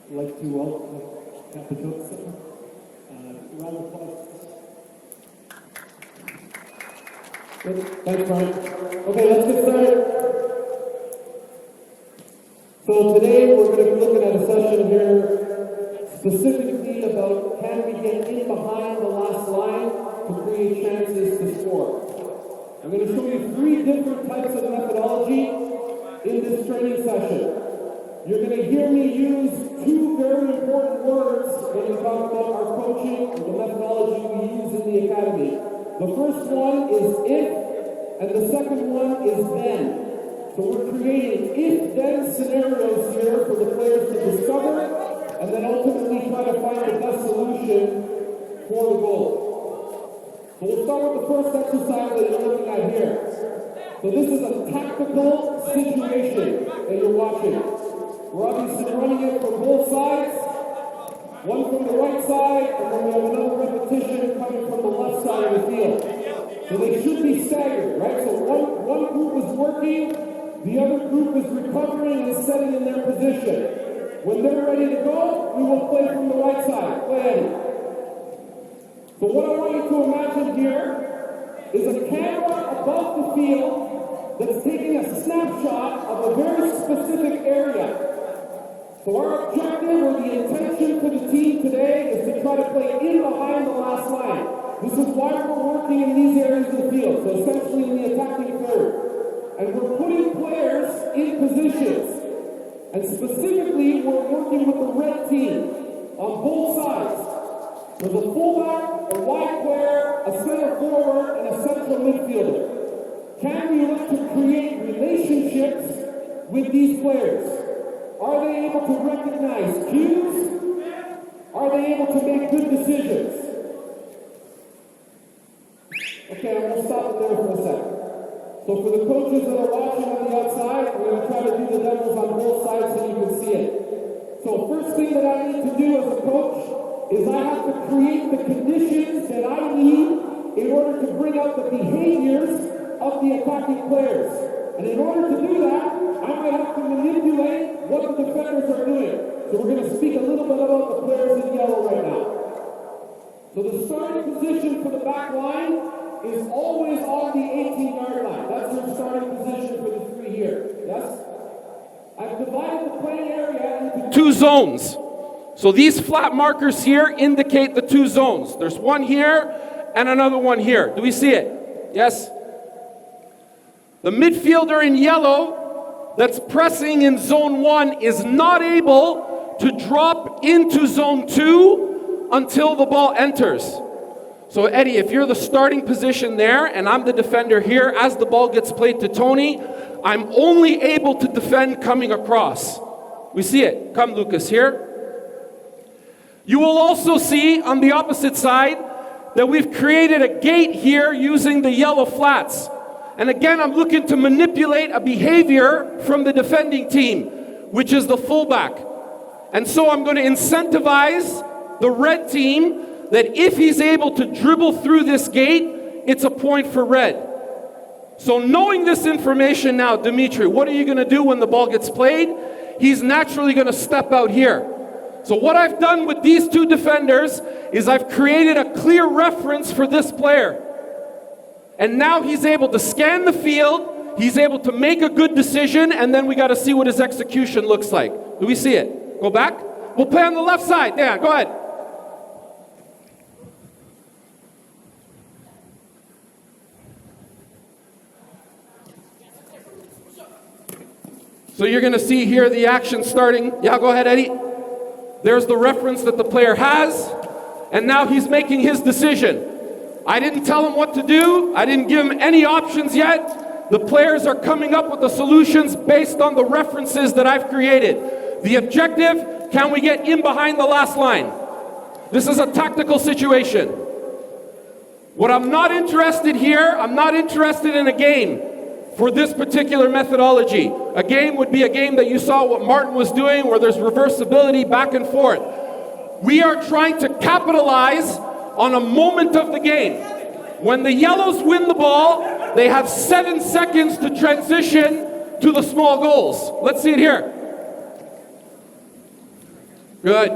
I'd like to welcome Capotosto. Round of applause. Good. Thanks, Brian. Okay, let's get started. So today we're going to be looking at a session here specifically about can we get in behind the last line to create chances to score. I'm going to show you 3 different types of methodology in this training session. You're going to hear me use 2 very important words when we talk about our coaching and the methodology we use in the academy. The first one is if, and the second one is then. So we're creating if-then scenarios here for the players to discover and then ultimately try to find the best solution for the goal. So we'll start with the first exercise that you're looking at here. So this is a tactical situation that you're watching. We're obviously running it from both sides, one from the right side, and then we have another repetition coming from the left side of the field. So they should be staggered, right? So one group is working, the other group is recovering and setting in their position. When they're ready to go, we will play from the right side. Play Eddie. So what I want you to imagine here is a camera above the field that's taking a snapshot of a very specific area. So our objective or the intention for the team today is to try to play in behind the last line. This is why we're working in these areas of the field, so essentially in the attacking third. And we're putting players in positions. And specifically, we're working with the red team on both sides. There's a fullback, a wide player, a center forward, and a central midfielder. Can we look to create relationships with these players? Are they able to recognize cues? Are they able to make good decisions? Okay, I'm going to stop it there for a second. So for the coaches that are watching on the outside, we're going to try to do the demos on both sides so you can see it. So first thing that I need to do as a coach is I have to create the conditions that I need in order to bring out the behaviors of the attacking players. And in order to do that, I might have to manipulate what the defenders are doing. So we're going to speak a little bit about the players in yellow right now. So the starting position for the back line is always on the 18-yard line. That's your starting position for the 3 here. Yes? I've divided the playing area into 2 zones. So these flat markers here indicate the 2 zones. There's one here and another one here. Do we see it? Yes? The midfielder in yellow that's pressing in zone 1 is not able to drop into zone 2 until the ball enters. So Eddie, if you're the starting position there and I'm the defender here, as the ball gets played to Tony, I'm only able to defend coming across. We see it. Come, Lucas, here. You will also see on the opposite side that we've created a gate here using the yellow flats. And again, I'm looking to manipulate a behavior from the defending team, which is the fullback. And so I'm going to incentivize the red team that if he's able to dribble through this gate, it's a point for red. So knowing this information now, Dimitri, what are you going to do when the ball gets played? He's naturally going to step out here. So what I've done with these 2 defenders is I've created a clear reference for this player. And now he's able to scan the field, he's able to make a good decision, and then we got to see what his execution looks like. Do we see it? Go back. We'll play on the left side. Dan, go ahead. So you're going to see here the action starting. Yeah, go ahead, Eddie. There's the reference that the player has, and now he's making his decision. I didn't tell him what to do. I didn't give him any options yet. The players are coming up with the solutions based on the references that I've created. The objective, can we get in behind the last line? This is a tactical situation. What I'm not interested here, I'm not interested in a game for this particular methodology. A game would be a game that you saw what Martin was doing, where there's reversibility back and forth. We are trying to capitalize on a moment of the game. When the yellows win the ball, they have 7 seconds to transition to the small goals. Let's see it here. Good.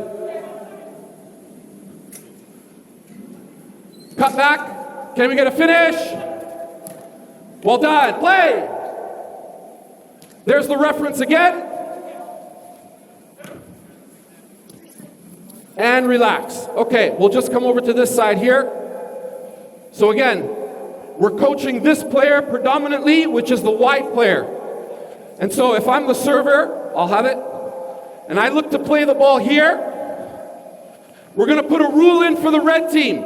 Cut back. Can we get a finish? Well done. Play. There's the reference again. And relax. Okay, we'll just come over to this side here. So again, we're coaching this player predominantly, which is the wide player. And so if I'm the server, I'll have it. And I look to play the ball here. We're going to put a rule in for the red team.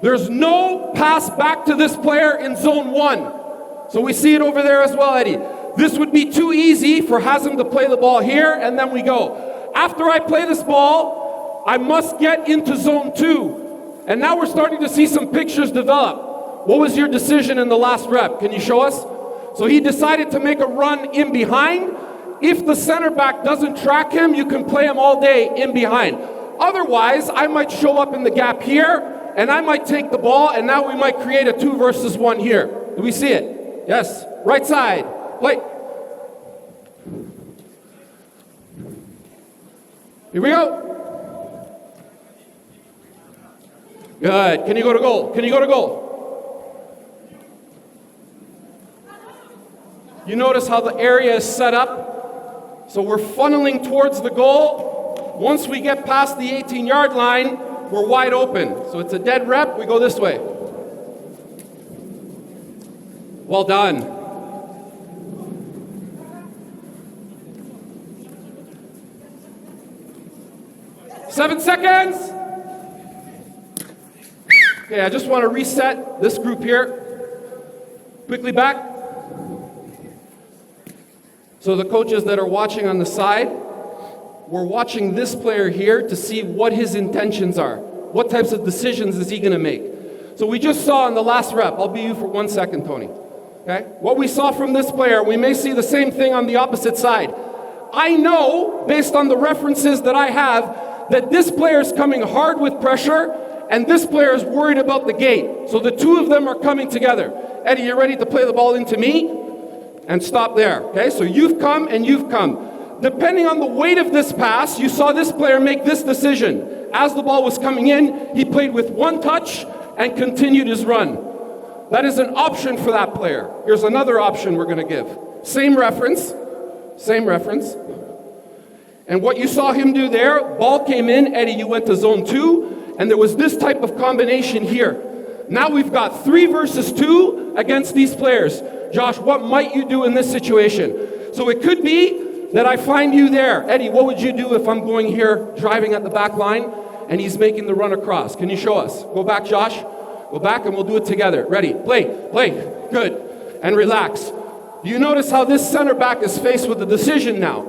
There's no pass back to this player in zone 1. So we see it over there as well, Eddie. This would be too easy for Hazem to play the ball here, and then we go. After I play this ball, I must get into zone 2. And now we're starting to see some pictures develop. What was your decision in the last rep? Can you show us? So he decided to make a run in behind. If the center back doesn't track him, you can play him all day in behind. Otherwise, I might show up in the gap here, and I might take the ball, and now we might create a 2 versus 1 here. Do we see it? Yes. Right side. Play. Here we go. Good. Can you go to goal? Can you go to goal? You notice how the area is set up? So we're funneling towards the goal. Once we get past the 18-yard line, we're wide open. So it's a dead rep. We go this way. Well done. Seven seconds. Okay, I just want to reset this group here. Quickly back. So the coaches that are watching on the side, we're watching this player here to see what his intentions are. What types of decisions is he going to make? So we just saw in the last rep, I'll be you for 1 second, Tony. Okay? What we saw from this player, we may see the same thing on the opposite side. I know, based on the references that I have, that this player is coming hard with pressure, and this player is worried about the gate. So the two of them are coming together. Eddie, you ready to play the ball into me? And stop there. Okay, so you've come and you've come. Depending on the weight of this pass, you saw this player make this decision. As the ball was coming in, he played with one touch and continued his run. That is an option for that player. Here's another option we're going to give. Same reference. And what you saw him do there, ball came in, Eddie, you went to zone 2, and there was this type of combination here. Now we've got 3 versus 2 against these players. Josh, what might you do in this situation? So it could be that I find you there. Eddie, what would you do if I'm going here, driving at the back line, and he's making the run across? Can you show us? Go back, Josh. Go back, and we'll do it together. Ready? Play. Good. And relax. Do you notice how this center back is faced with a decision now?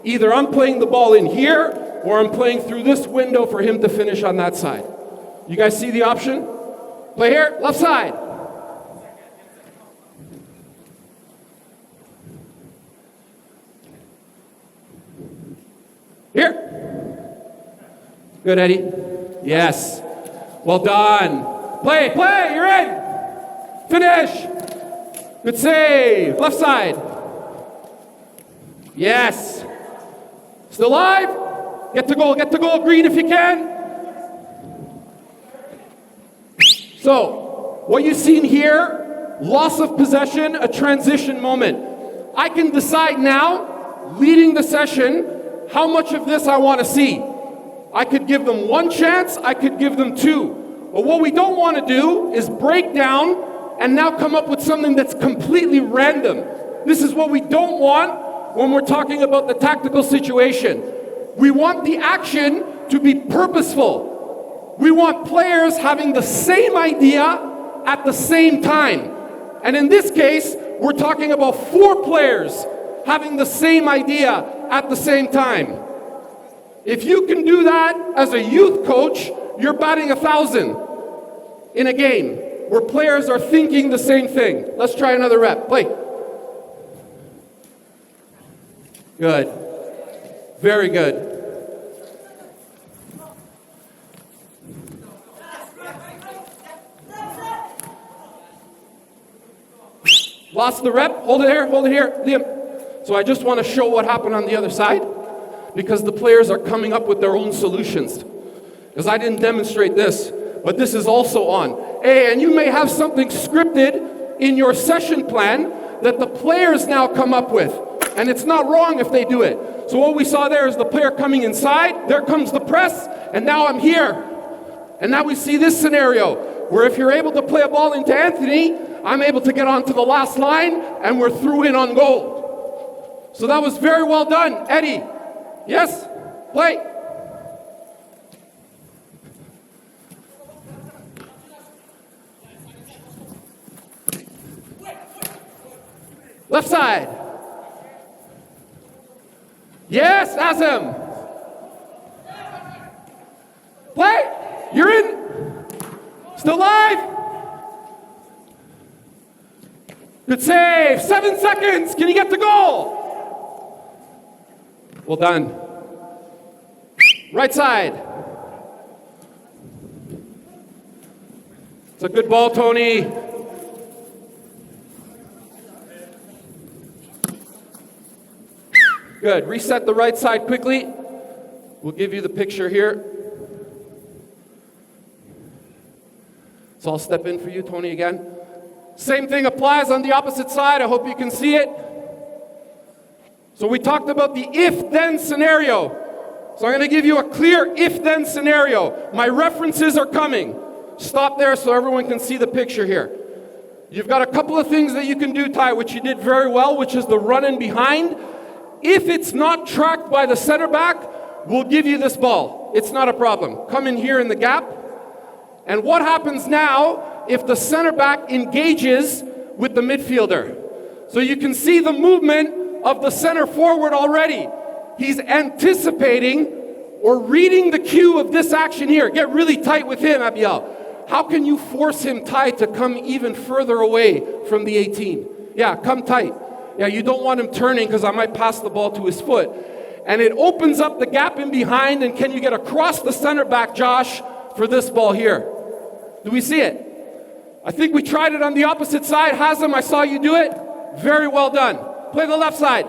Either I'm playing the ball in here, or I'm playing through this window for him to finish on that side. You guys see the option? Play here, left side. Here. Good, Eddie. Yes. Well done. Play, you're in. Finish. Good save. Left side. Yes. Still alive? Get to goal, green if you can. So, what you've seen here, loss of possession, a transition moment. I can decide now, leading the session, how much of this I want to see. I could give them 1 chance, I could give them 2. But what we don't want to do is break down and now come up with something that's completely random. This is what we don't want when we're talking about the tactical situation. We want the action to be purposeful. We want players having the same idea at the same time. And in this case, we're talking about 4 players having the same idea at the same time. If you can do that as a youth coach, you're batting 1,000 in a game where players are thinking the same thing. Let's try another rep. Play. Good. Very good. Lost the rep. Hold it here. Liam. So I just want to show what happened on the other side. because the players are coming up with their own solutions. Because I didn't demonstrate this, but this is also on. Hey, and you may have something scripted in your session plan that the players now come up with. And it's not wrong if they do it. So what we saw there is the player coming inside, there comes the press, and now I'm here. And now we see this scenario, where if you're able to play a ball into Anthony, I'm able to get onto the last line, and we're through in on goal. So that was very well done. Eddie, yes? Play. Left side. Yes, Azam. Play. You're in. Still live. Good save. 7 seconds. Can you get the goal? Well done. Right side. It's a good ball, Tony. Good. Reset the right side quickly. We'll give you the picture here. So I'll step in for you, Tony, again. Same thing applies on the opposite side. I hope you can see it. So we talked about the if-then scenario. So I'm going to give you a clear if-then scenario. My references are coming. Stop there so everyone can see the picture here. You've got a couple of things that you can do, Ty, which you did very well, which is the run in behind. If it's not tracked by the center back, we'll give you this ball. It's not a problem. Come in here in the gap. And what happens now if the center back engages with the midfielder? So you can see the movement of the center forward already. He's anticipating or reading the cue of this action here. Get really tight with him, Abiel. How can you force him, Ty, to come even further away from the 18? Yeah, come tight. Yeah, you don't want him turning because I might pass the ball to his foot. And it opens up the gap in behind, and can you get across the center back, Josh, for this ball here? Do we see it? I think we tried it on the opposite side. Hazem, I saw you do it. Very well done. Play the left side.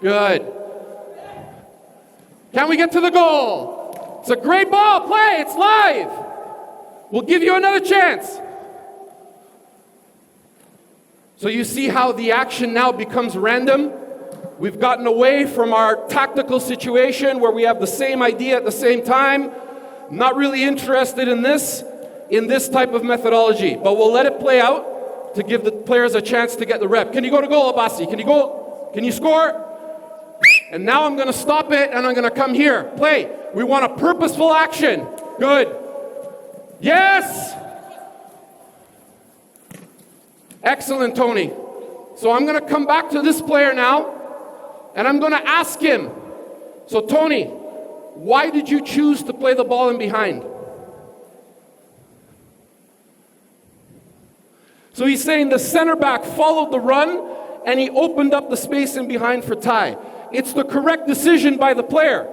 Good. Can we get to the goal? It's a great ball. Play. It's live. We'll give you another chance. So you see how the action now becomes random? We've gotten away from our tactical situation where we have the same idea at the same time. Not really interested in this type of methodology, but we'll let it play out to give the players a chance to get the rep. Can you go to goal, Abasi? Can you go? Can you score? And now I'm going to stop it and I'm going to come here. Play. We want a purposeful action. Good. Yes! Excellent, Tony. So I'm going to come back to this player now, and I'm going to ask him. So, Tony, why did you choose to play the ball in behind? So he's saying the center back followed the run, and he opened up the space in behind for Ty. It's the correct decision by the player.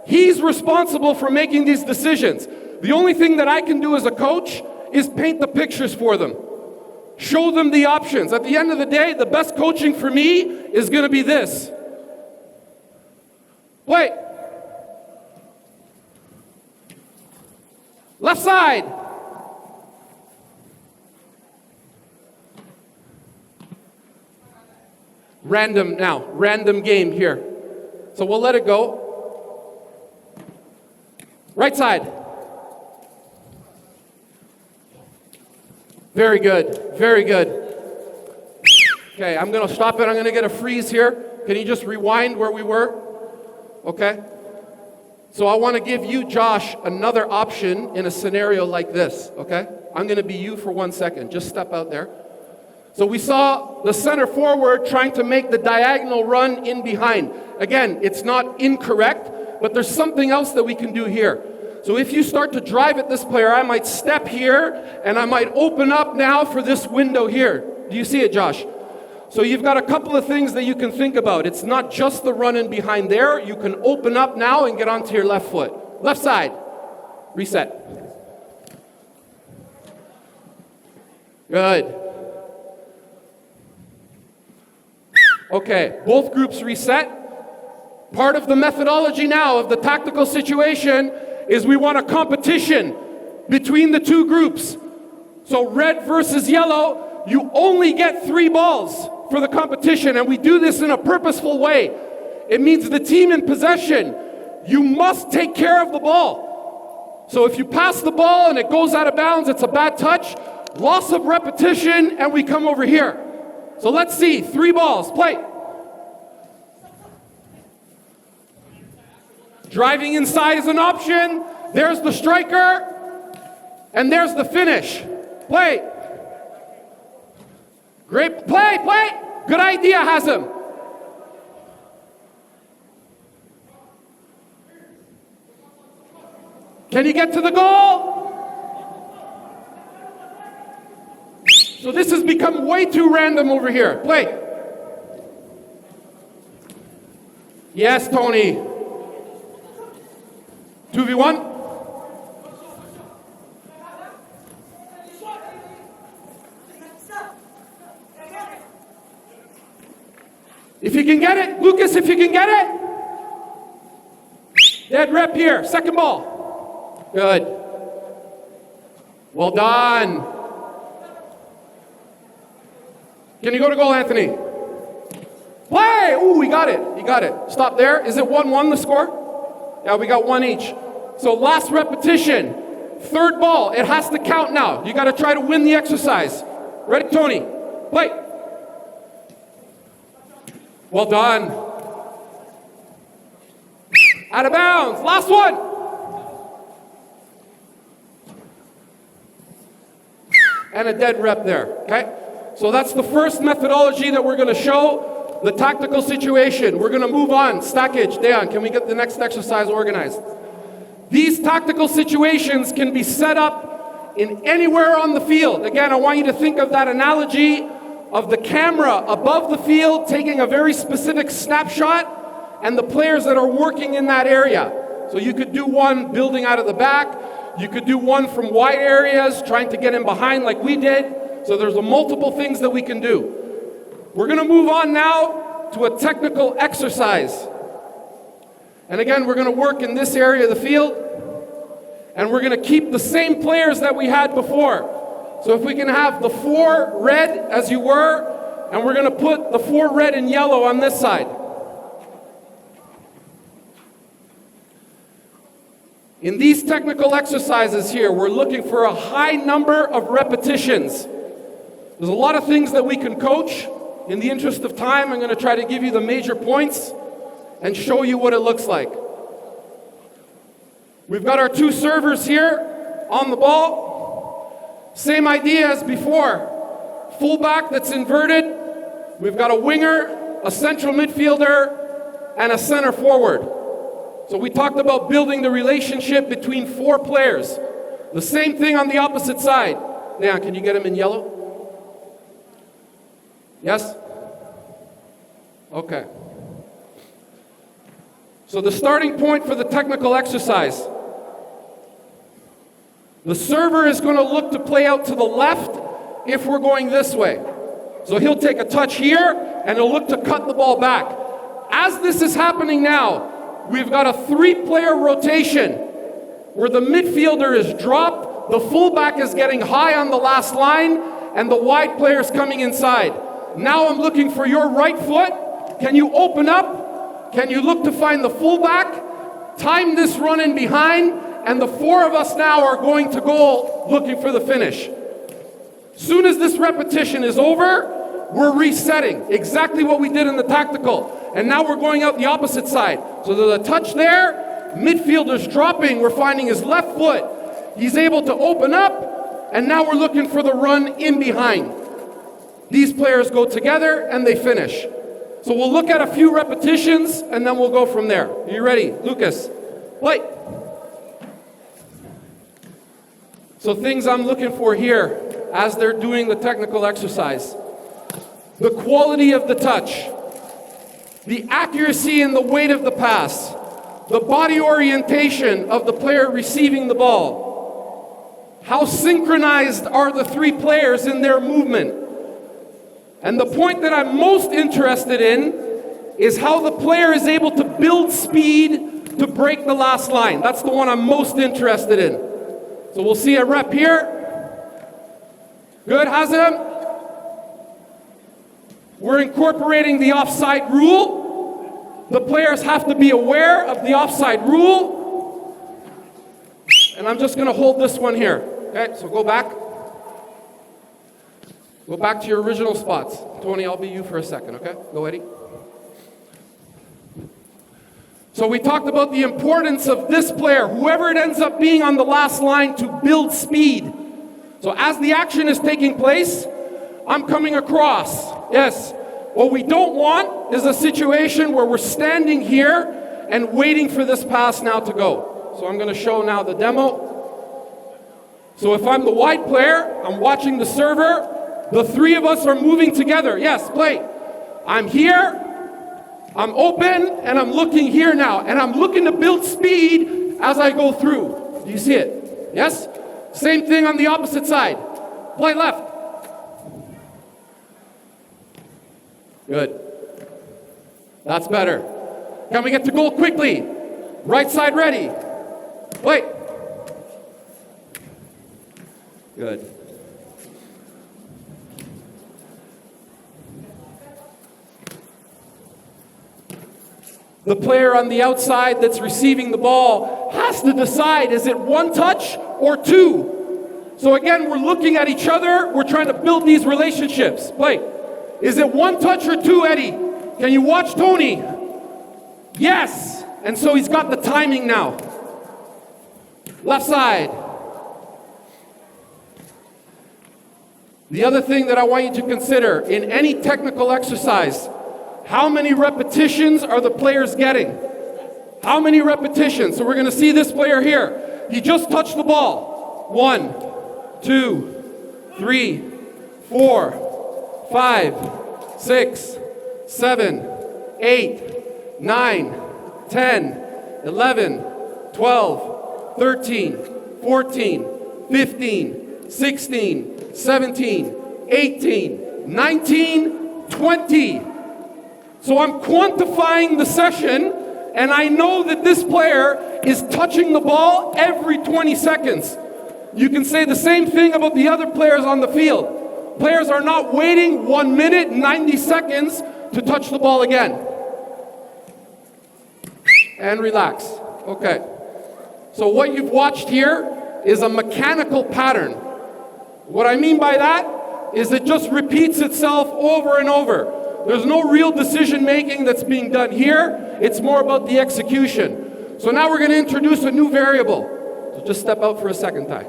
He's responsible for making these decisions. The only thing that I can do as a coach is paint the pictures for them. Show them the options. At the end of the day, the best coaching for me is going to be this. Play. Left side. Random now. Random game here. So we'll let it go. Right side. Very good, very good. Okay, I'm going to stop it. I'm going to get a freeze here. Can you just rewind where we were? Okay. So I want to give you, Josh, another option in a scenario like this, okay? I'm going to be you for 1 second. Just step out there. So we saw the center forward trying to make the diagonal run in behind. Again, it's not incorrect, but there's something else that we can do here. So if you start to drive at this player, I might step here, and I might open up now for this window here. Do you see it, Josh? So you've got a couple of things that you can think about. It's not just the run in behind there. You can open up now and get onto your left foot. Left side. Reset. Good. Okay, both groups reset. Part of the methodology now of the tactical situation is we want a competition between the two groups. So red versus yellow, you only get 3 balls for the competition, and we do this in a purposeful way. It means the team in possession, you must take care of the ball. So if you pass the ball and it goes out of bounds, it's a bad touch, loss of repetition, and we come over here. So let's see, 3 balls, play. Driving inside is an option. There's the striker, and there's the finish. Play. Great, play. Good idea, Hazem. Can you get to the goal? So this has become way too random over here. Play. Yes, Tony. 2v1. If you can get it, Lucas, if you can get it. Dead rep here, second ball. Good. Well done. Can you go to goal, Anthony? Play! Ooh, we got it. You got it. Stop there. Is it 1-1 the score? Yeah, we got 1 each. So last repetition. Third ball. It has to count now. You got to try to win the exercise. Ready, Tony? Play. Well done. Out of bounds. Last one. And a dead rep there. Okay? So that's the first methodology that we're going to show, the tactical situation. We're going to move on. Stackage. Dejan, can we get the next exercise organized? These tactical situations can be set up in anywhere on the field. Again, I want you to think of that analogy of the camera above the field taking a very specific snapshot and the players that are working in that area. So you could do one building out of the back. You could do one from wide areas, trying to get in behind like we did. So there's multiple things that we can do. We're going to move on now to a technical exercise. And again, we're going to work in this area of the field. And we're going to keep the same players that we had before. So if we can have the 4 red as you were, and we're going to put the 4 red and yellow on this side. In these technical exercises here, we're looking for a high number of repetitions. There's a lot of things that we can coach. In the interest of time, I'm going to try to give you the major points and show you what it looks like. We've got our 2 servers here on the ball. Same idea as before. Fullback that's inverted. We've got a winger, a central midfielder, and a center forward. So we talked about building the relationship between 4 players. The same thing on the opposite side. Now, can you get him in yellow? Yes? Okay. So the starting point for the technical exercise. The server is going to look to play out to the left if we're going this way. So he'll take a touch here, and he'll look to cut the ball back. As this is happening now, we've got a 3-player rotation where the midfielder is dropped, the fullback is getting high on the last line, and the wide player is coming inside. Now I'm looking for your right foot. Can you open up? Can you look to find the fullback? Time this run in behind, and the 4 of us now are going to goal looking for the finish. Soon as this repetition is over, we're resetting. Exactly what we did in the tactical. And now we're going out the opposite side. So there's a touch there, midfielder's dropping, we're finding his left foot. He's able to open up, and now we're looking for the run in behind. These players go together and they finish. So we'll look at a few repetitions and then we'll go from there. Are you ready? Lucas, play. So things I'm looking for here as they're doing the technical exercise. The quality of the touch, the accuracy and the weight of the pass, the body orientation of the player receiving the ball. How synchronized are the 3 players in their movement? And the point that I'm most interested in is how the player is able to build speed to break the last line. That's the one I'm most interested in. So we'll see a rep here. Good, Hazem. We're incorporating the offside rule. The players have to be aware of the offside rule. And I'm just going to hold this one here. Okay, so go back. Go back to your original spots. Tony, I'll be you for a second, okay? Go, Eddie. So we talked about the importance of this player, whoever it ends up being on the last line, to build speed. So as the action is taking place, I'm coming across. Yes. What we don't want is a situation where we're standing here and waiting for this pass now to go. So I'm going to show now the demo. So if I'm the wide player, I'm watching the server. The three of us are moving together. Yes, play. I'm here. I'm open, and I'm looking here now, and I'm looking to build speed as I go through. Do you see it? Yes? Same thing on the opposite side. Play left. Good. That's better. Can we get to goal quickly? Right side ready. Wait. Good. The player on the outside that's receiving the ball has to decide, is it one touch or two? So again, we're looking at each other. We're trying to build these relationships. Play. Is it one touch or two, Eddie? Can you watch Tony? Yes. And so he's got the timing now. Left side. The other thing that I want you to consider in any technical exercise, how many repetitions are the players getting? How many repetitions? So we're going to see this player here. He just touched the ball. 1, 2, 3, 4, 5, 6, 7, 8, 9, 10, 11, 12, 13, 14, 15, 16, 17, 18, 19, 20. So I'm quantifying the session, and I know that this player is touching the ball every 20 seconds. You can say the same thing about the other players on the field. Players are not waiting 1 minute, 90 seconds to touch the ball again. And relax. Okay. So what you've watched here is a mechanical pattern. What I mean by that is it just repeats itself over and over. There's no real decision making that's being done here. It's more about the execution. So now we're going to introduce a new variable. So just step out for a second, Ty.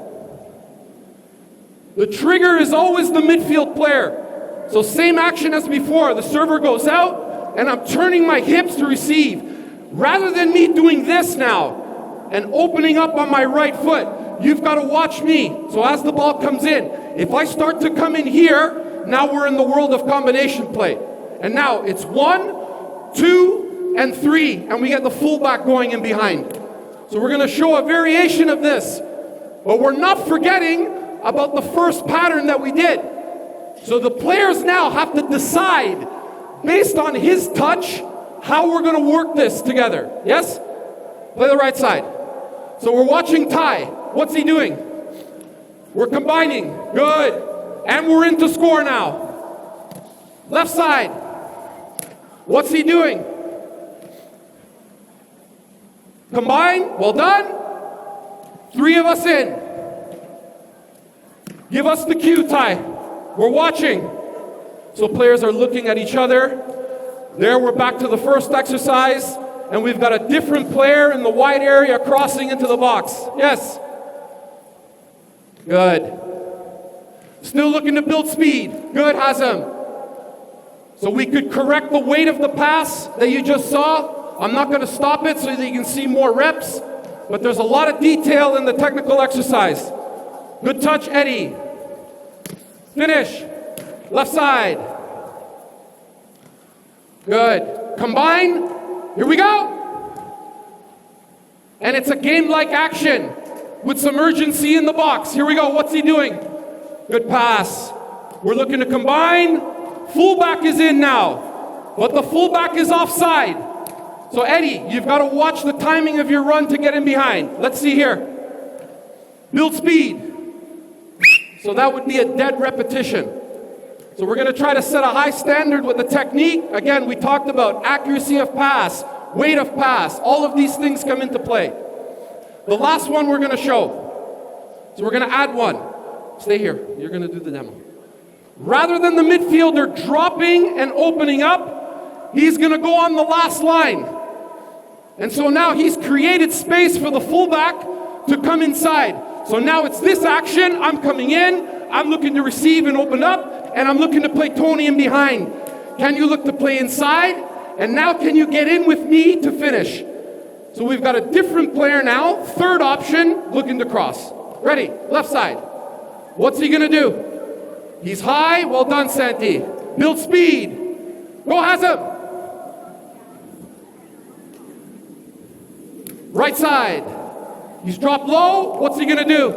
The trigger is always the midfield player. So same action as before. The server goes out, and I'm turning my hips to receive. Rather than me doing this now and opening up on my right foot, you've got to watch me. So as the ball comes in, if I start to come in here, now we're in the world of combination play. And now it's 1, 2, and 3, and we get the fullback going in behind. So we're going to show a variation of this. But we're not forgetting about the first pattern that we did. So the players now have to decide, based on his touch, how we're going to work this together. Yes? Play the right side. So we're watching Ty. What's he doing? We're combining. Good. And we're into score now. Left side. What's he doing? Combine. Well done. 3 of us in. Give us the cue, Ty. We're watching. So players are looking at each other. There, we're back to the first exercise, and we've got a different player in the wide area crossing into the box. Yes. Good. Still looking to build speed. Good, Hazem. So we could correct the weight of the pass that you just saw. I'm not going to stop it so that you can see more reps, but there's a lot of detail in the technical exercise. Good touch, Eddie. Finish. Left side. Good. Combine. Here we go. And it's a game-like action with some urgency in the box. Here we go. What's he doing? Good pass. We're looking to combine. Fullback is in now, but the fullback is offside. So Eddie, you've got to watch the timing of your run to get in behind. Let's see here. Build speed. So that would be a dead repetition. So we're going to try to set a high standard with the technique. Again, we talked about accuracy of pass, weight of pass. All of these things come into play. The last one we're going to show. So we're going to add one. Stay here. You're going to do the demo. Rather than the midfielder dropping and opening up, he's going to go on the last line. And so now he's created space for the fullback to come inside. So now it's this action. I'm coming in. I'm looking to receive and open up. And I'm looking to play Tony in behind. Can you look to play inside? And now can you get in with me to finish? So we've got a different player now. Third option, looking to cross. Ready, left side. What's he gonna do? He's high, well done, Santi. Build speed. Go Hazem. Right side. He's dropped low, what's he gonna do?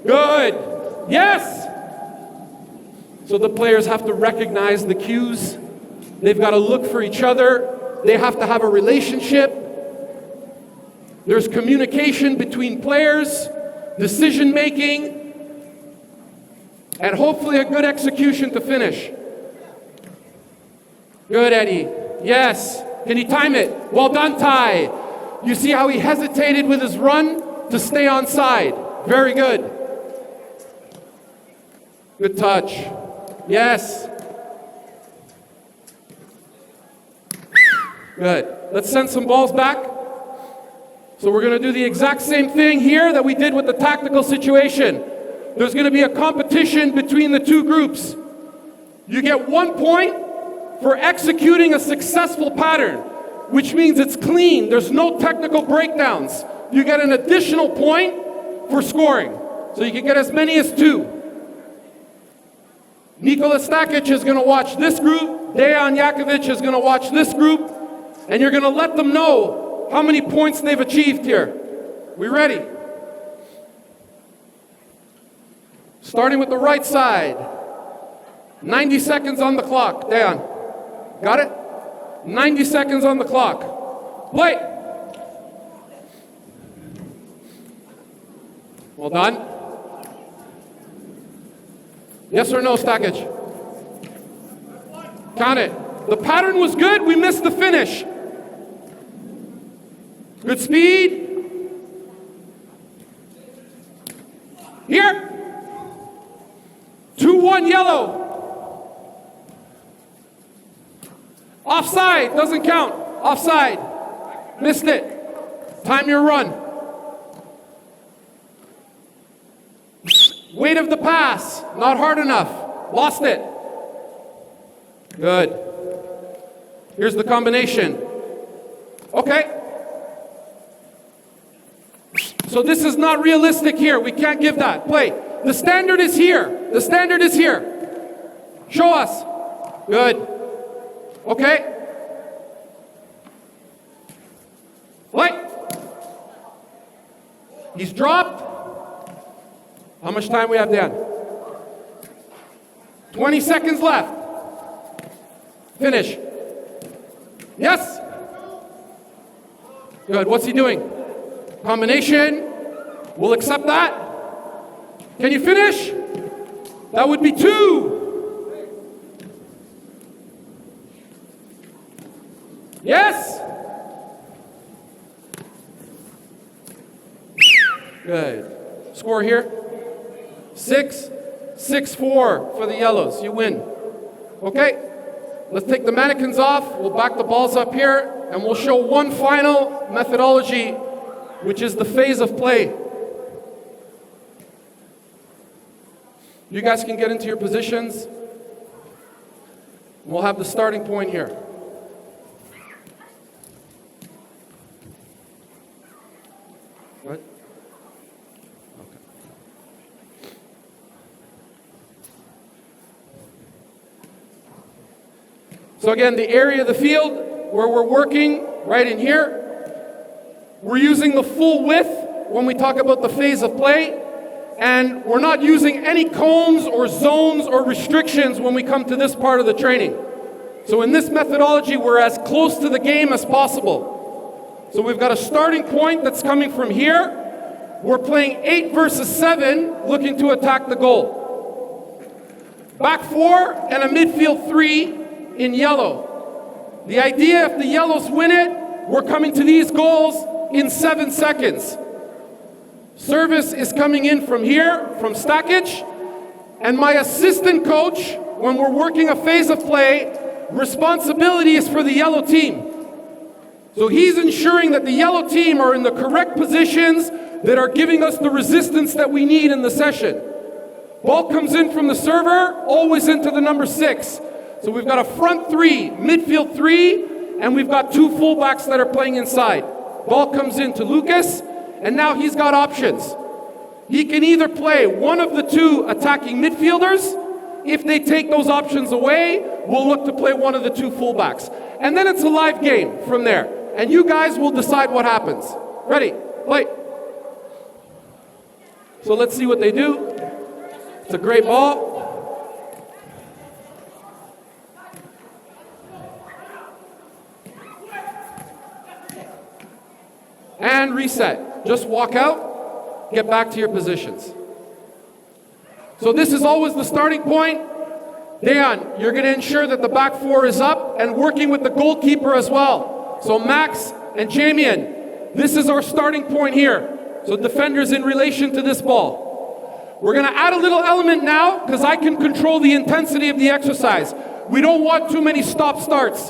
Good, yes! So the players have to recognize the cues. They've got to look for each other. They have to have a relationship. There's communication between players, decision making, and hopefully a good execution to finish. Good, Eddie. Yes. Can you time it? Well done, Ty. You see how he hesitated with his run to stay on side. Very good. Good touch. Yes. Good. Let's send some balls back. So we're going to do the exact same thing here that we did with the tactical situation. There's going to be a competition between the two groups. You get 1 point for executing a successful pattern, which means it's clean. There's no technical breakdowns. You get an additional point for scoring. So you can get as many as 2. Nikola Stakic is going to watch this group. Dejan Jakovic is going to watch this group. And you're going to let them know how many points they've achieved here. We ready? Starting with the right side. 90 seconds on the clock. Dejan. Got it? 90 seconds on the clock. Play. Well done. Yes or no, Stakic? Count it. The pattern was good. We missed the finish. Good speed. Here. 2-1 yellow. Offside. Doesn't count. Offside. Missed it. Time your run. Weight of the pass, not hard enough. Lost it. Good. Here's the combination. Okay. So this is not realistic here. We can't give that. Play. The standard is here. The standard is here. Show us. Good. Okay. Play. He's dropped. How much time we have, Dan? 20 seconds left. Finish. Yes. Good. What's he doing? Combination. We'll accept that. Can you finish? That would be 2. Yes. Good. Score here. 6-4 for the yellows. You win. Okay? Let's take the mannequins off. We'll back the balls up here, and we'll show one final methodology, which is the phase of play. You guys can get into your positions. We'll have the starting point here. What? So again, the area of the field where we're working, right in here, we're using the full width when we talk about the phase of play, And we're not using any cones or zones or restrictions when we come to this part of the training. So in this methodology, we're as close to the game as possible. So we've got a starting point that's coming from here. We're playing 8 versus 7, looking to attack the goal. Back 4 and a midfield 3 in yellow. The idea, if the yellows win it, we're coming to these goals in 7 seconds. Service is coming in from here, from stackage, and my assistant coach, when we're working a phase of play, responsibility is for the yellow team. So he's ensuring that the yellow team are in the correct positions that are giving us the resistance that we need in the session. Ball comes in from the server, always into the number 6. So we've got a front 3, midfield 3, and we've got 2 fullbacks that are playing inside. Ball comes into Lucas, and now he's got options. He can either play one of the 2 attacking midfielders. If they take those options away, we'll look to play one of the 2 fullbacks. And then it's a live game from there. And you guys will decide what happens. Ready? Play. So let's see what they do. It's a great ball. And reset. Just walk out, get back to your positions. So this is always the starting point. Dejan, you're going to ensure that the back 4 is up and working with the goalkeeper as well. So Max and Jamian, this is our starting point here. So defenders in relation to this ball. We're going to add a little element now because I can control the intensity of the exercise. We don't want too many stop-starts.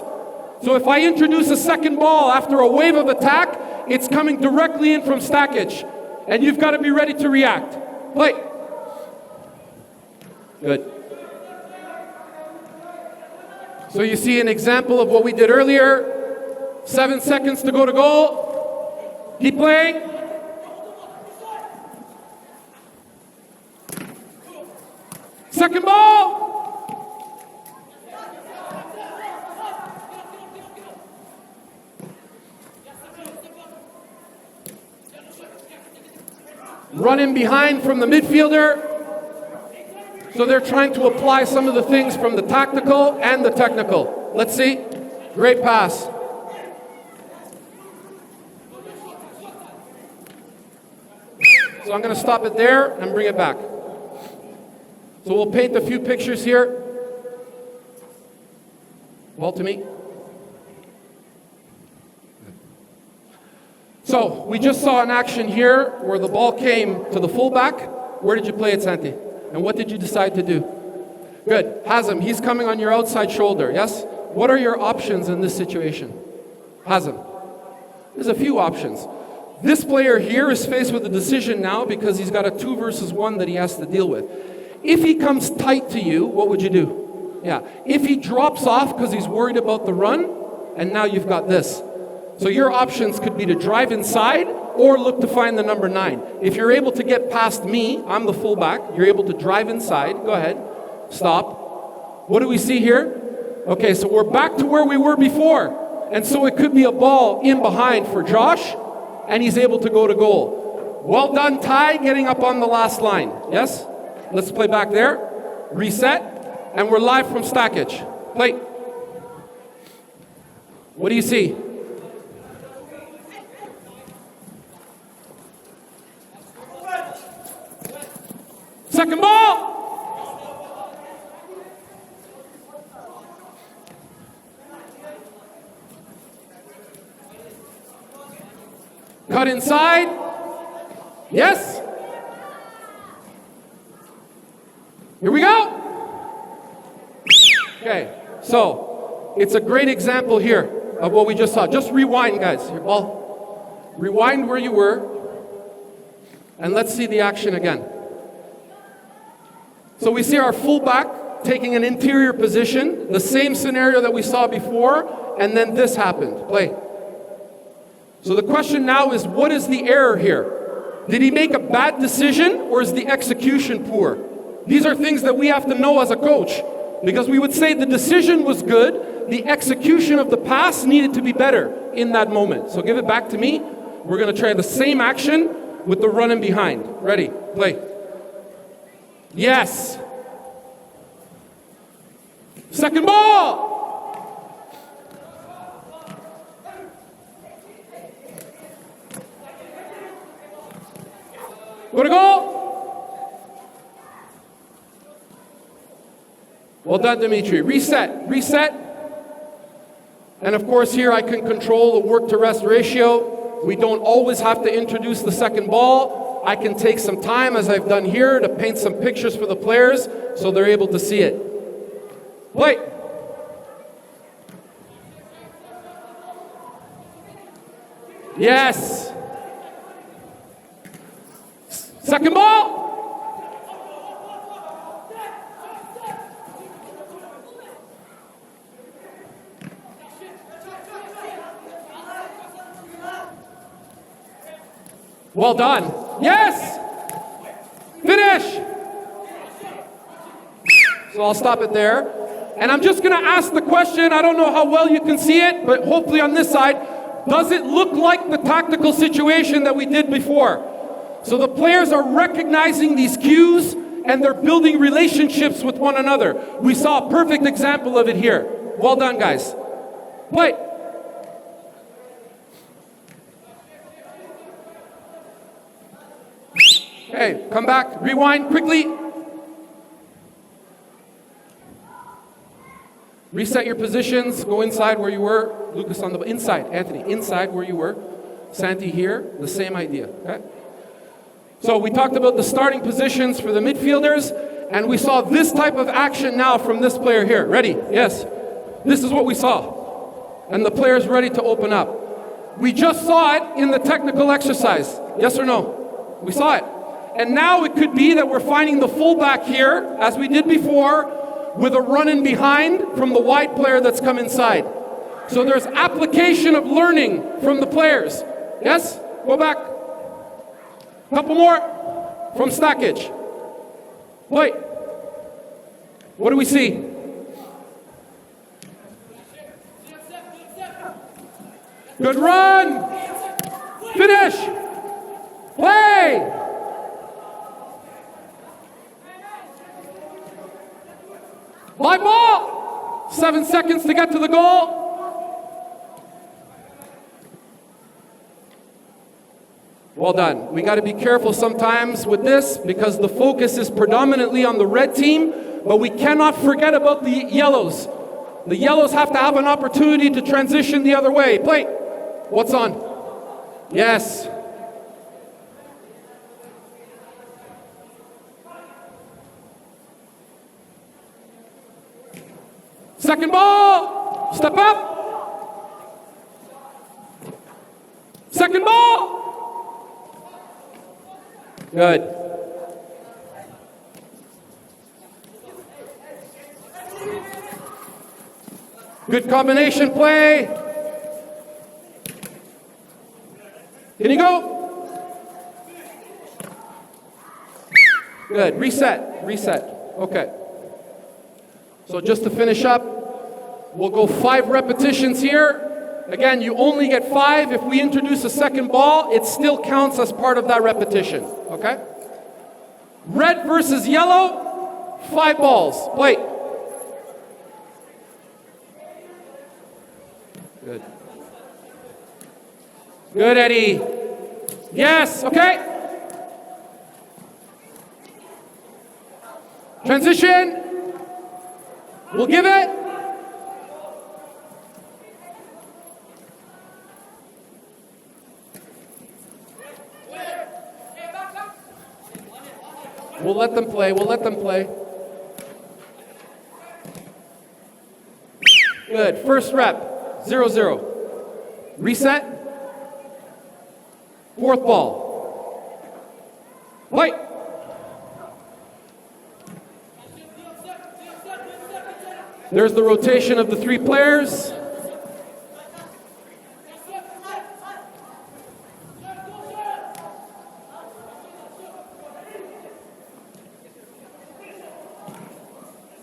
So if I introduce a second ball after a wave of attack, it's coming directly in from stackage. And you've got to be ready to react. Play. Good. So you see an example of what we did earlier. 7 seconds to go to goal. Keep playing. Second ball. Running behind from the midfielder. So they're trying to apply some of the things from the tactical and the technical. Let's see. Great pass. So I'm going to stop it there and bring it back. So we'll paint a few pictures here. Ball to me. So we just saw an action here where the ball came to the fullback. Where did you play it, Santi? And what did you decide to do? Good. Hazem, he's coming on your outside shoulder, yes? What are your options in this situation? Hazem. There's a few options. This player here is faced with a decision now because he's got a 2 versus 1 that he has to deal with. If he comes tight to you, what would you do? Yeah. If he drops off because he's worried about the run, and now you've got this. So your options could be to drive inside or look to find the number 9. If you're able to get past me, I'm the fullback, you're able to drive inside. Go ahead. Stop. What do we see here? Okay, so we're back to where we were before. And so it could be a ball in behind for Josh, and he's able to go to goal. Well done, Ty, getting up on the last line. Yes? Let's play back there. Reset. And we're live from stackage. Play. What do you see? Second ball. Cut inside. Yes. Here we go. Okay, so it's a great example here of what we just saw. Just rewind, guys. Here, ball. Rewind where you were, and let's see the action again. So we see our fullback taking an interior position, the same scenario that we saw before, and then this happened. Play. So the question now is, what is the error here? Did he make a bad decision, or is the execution poor? These are things that we have to know as a coach, because we would say the decision was good, the execution of the pass needed to be better in that moment. So give it back to me. We're going to try the same action with the running behind. Ready? Play. Yes. Second ball. Go to goal. Well done, Dimitri. Reset, reset. And of course here I can control the work to rest ratio. We don't always have to introduce the second ball. I can take some time, as I've done here, to paint some pictures for the players so they're able to see it. Play. Yes. Second ball. Well done. Yes. Finish. So I'll stop it there. And I'm just going to ask the question, I don't know how well you can see it, but hopefully on this side, does it look like the tactical situation that we did before? So the players are recognizing these cues and they're building relationships with one another. We saw a perfect example of it here. Well done, guys. Play. Okay, come back, rewind quickly. Reset your positions, go inside where you were. Lucas on the inside, Anthony, inside where you were. Santi here, the same idea, okay? So we talked about the starting positions for the midfielders, and we saw this type of action now from this player here. Ready? Yes. This is what we saw. And the player's ready to open up. We just saw it in the technical exercise. Yes or no? We saw it. And now it could be that we're finding the fullback here, as we did before, with a run in behind from the wide player that's come inside. So there's application of learning from the players. Yes? Go back. Couple more from Stackage. Wait. What do we see? Good run. Finish. Play. Live ball. 7 seconds to get to the goal. Well done. We got to be careful sometimes with this because the focus is predominantly on the red team, but we cannot forget about the yellows. The yellows have to have an opportunity to transition the other way. Play. What's on? Yes. Second ball. Step up. Second ball. Good. Good combination play. Can you go? Good. Reset. Reset. Okay. So just to finish up, we'll go 5 repetitions here. Again, you only get 5. If we introduce a second ball, it still counts as part of that repetition. Okay? Red versus yellow, 5 balls. Play. Good. Good, Eddie. Yes, okay. Transition. We'll give it. We'll let them play. We'll let them play. Good. First rep. 0-0. Reset. 4th ball. Play. There's the rotation of the 3 players.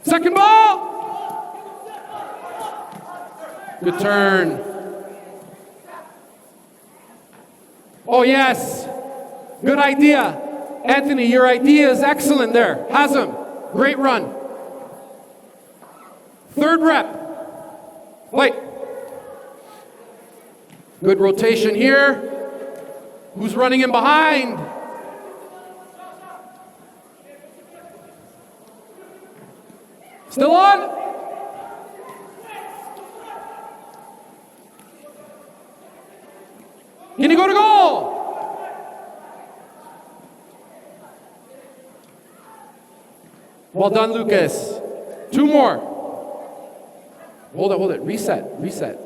Second ball. Good turn. Oh, yes. Good idea. Anthony, your idea is excellent there. Hazem, great run. Third rep. Wait. Good rotation here. Who's running in behind? Still on? Can he go to goal? Well done, Lucas. 2 more. Hold it. Reset.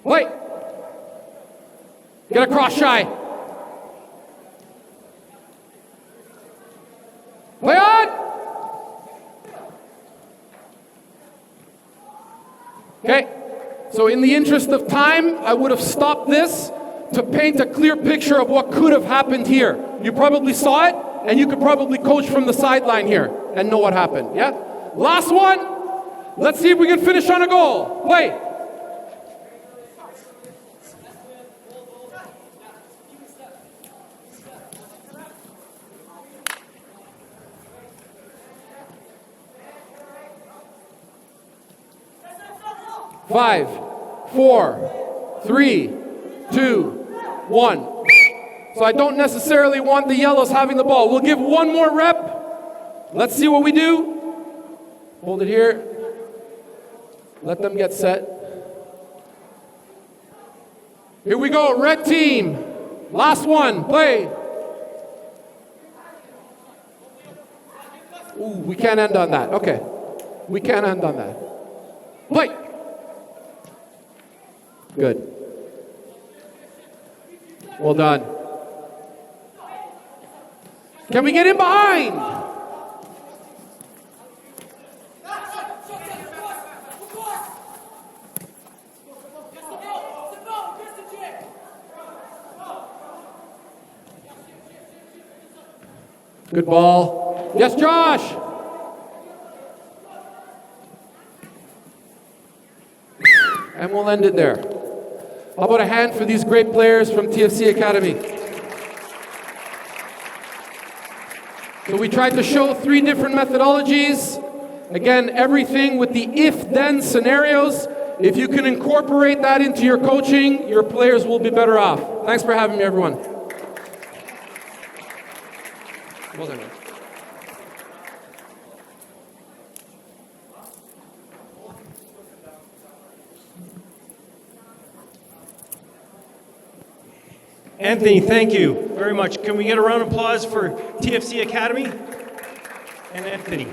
Wait. Get across, Shy. Play on. Okay. So in the interest of time, I would have stopped this to paint a clear picture of what could have happened here. You probably saw it, and you could probably coach from the sideline here and know what happened, yeah? Last one. Let's see if we can finish on a goal. Play. Five, 4, 3, 2, 1. So I don't necessarily want the yellows having the ball. We'll give 1 more rep. Let's see what we do. Hold it here. Let them get set. Here we go, red team. Last one, play. Ooh, we can't end on that. Okay. We can't end on that. Play. Good. Well done. Can we get in behind? Good ball. Yes, Josh. And we'll end it there. How about a hand for these great players from TFC Academy? So we tried to show 3 different methodologies. Again, everything with the if-then scenarios. If you can incorporate that into your coaching, your players will be better off. Thanks for having me, everyone. Well done, man. Anthony, thank you very much. Can we get a round of applause for TFC Academy and Anthony?